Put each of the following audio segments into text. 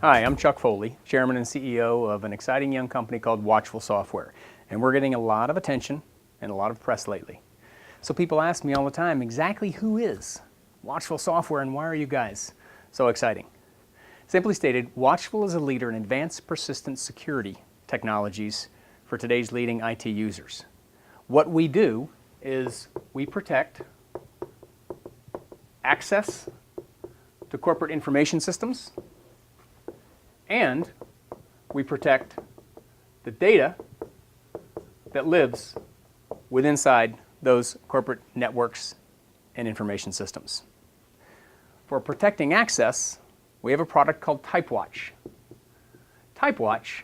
Hi, I'm Chuck Foley, Chairman and CEO of an exciting young company called Watchful Software, and we're getting a lot of attention and a lot of press lately. So people ask me all the time, exactly who is Watchful Software and why are you guys so exciting? Simply stated, Watchful is a leader in advanced persistent security technologies for today's leading IT users. What we do is we protect access to corporate information systems, and we protect the data that lives inside those corporate networks and information systems. For protecting access, we have a product called TypeWatch. TypeWatch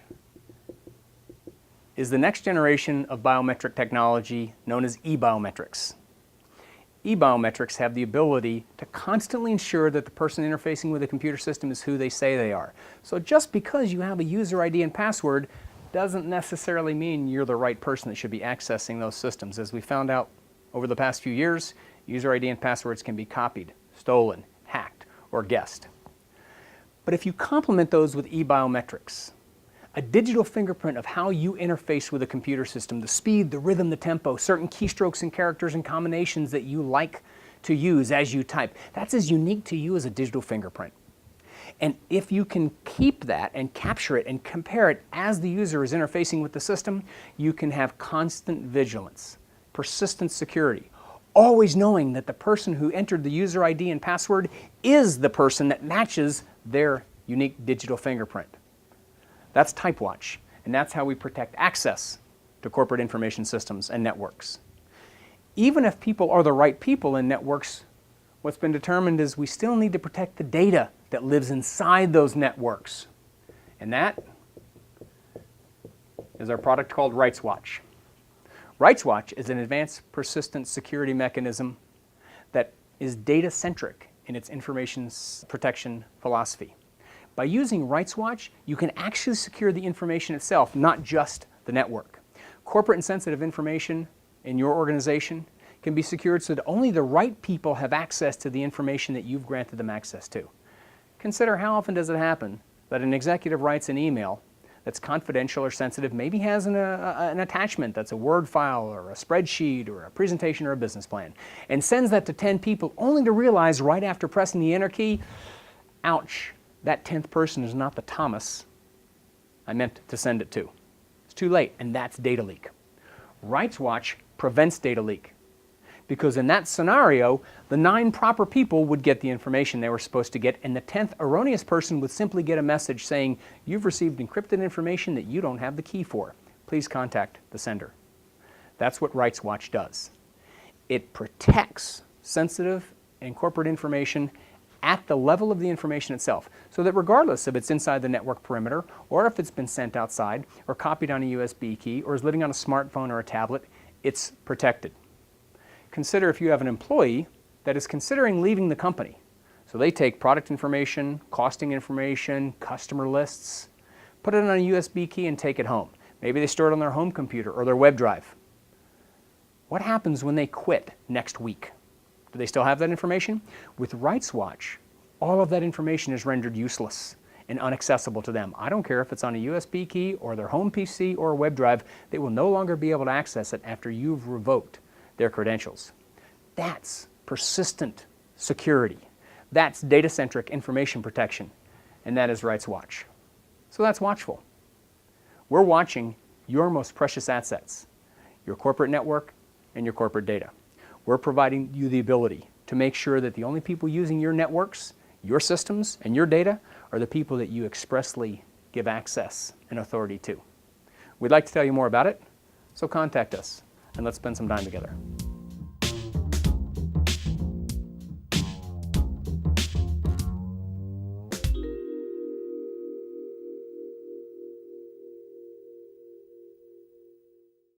is the next generation of biometric technology known as e-biometrics. E-biometrics have the ability to constantly ensure that the person interfacing with a computer system is who they say they are. So just because you have a user ID and password doesn't necessarily mean you're the right person that should be accessing those systems. As we found out over the past few years, user ID and passwords can be copied, stolen, hacked, or guessed. But if you complement those with e-biometrics, a digital fingerprint of how you interface with a computer system, the speed, the rhythm, the tempo, certain keystrokes and characters and combinations that you like to use as you type. That's as unique to you as a digital fingerprint. And if you can keep that and capture it and compare it as the user is interfacing with the system, you can have constant vigilance, persistent security, always knowing that the person who entered the user ID and password is the person that matches their unique digital fingerprint. That's TypeWatch, and that's how we protect access to corporate information systems and networks. Even if people are the right people in networks, what's been determined is we still need to protect the data that lives inside those networks. And that is our product called RightsWatch. RightsWatch is an advanced persistent security mechanism that is data-centric in its information protection philosophy. By using RightsWatch, you can actually secure the information itself, not just the network. Corporate and sensitive information in your organization can be secured so that only the right people have access to the information that you've granted them access to. Consider how often does it happen that an executive writes an email that's confidential or sensitive, maybe has an attachment that's a Word file or a spreadsheet or a presentation or a business plan, and sends that to 10 people only to realize right after pressing the enter key, ouch, that 10th person is not the Thomas I meant to send it to. It's too late, and that's data leak. RightsWatch prevents data leak because in that scenario, the 9 proper people would get the information they were supposed to get, and the 10th erroneous person would simply get a message saying, you've received encrypted information that you don't have the key for. Please contact the sender. That's what RightsWatch does. It protects sensitive and corporate information at the level of the information itself, so that regardless if it's inside the network perimeter, or if it's been sent outside, or copied on a USB key, or is living on a smartphone or a tablet, it's protected. Consider if you have an employee that is considering leaving the company. So they take product information, costing information, customer lists, put it on a USB key and take it home. Maybe they store it on their home computer or their web drive. What happens when they quit next week? Do they still have that information? With RightsWatch, all of that information is rendered useless and inaccessible to them. I don't care if it's on a USB key or their home PC or a web drive, they will no longer be able to access it after you've revoked their credentials. That's persistent security. That's data-centric information protection, and that is RightsWatch. So that's Watchful. We're watching your most precious assets, your corporate network and your corporate data. We're providing you the ability to make sure that the only people using your networks, your systems, and your data are the people that you expressly give access and authority to. We'd like to tell you more about it, so contact us and let's spend some time together.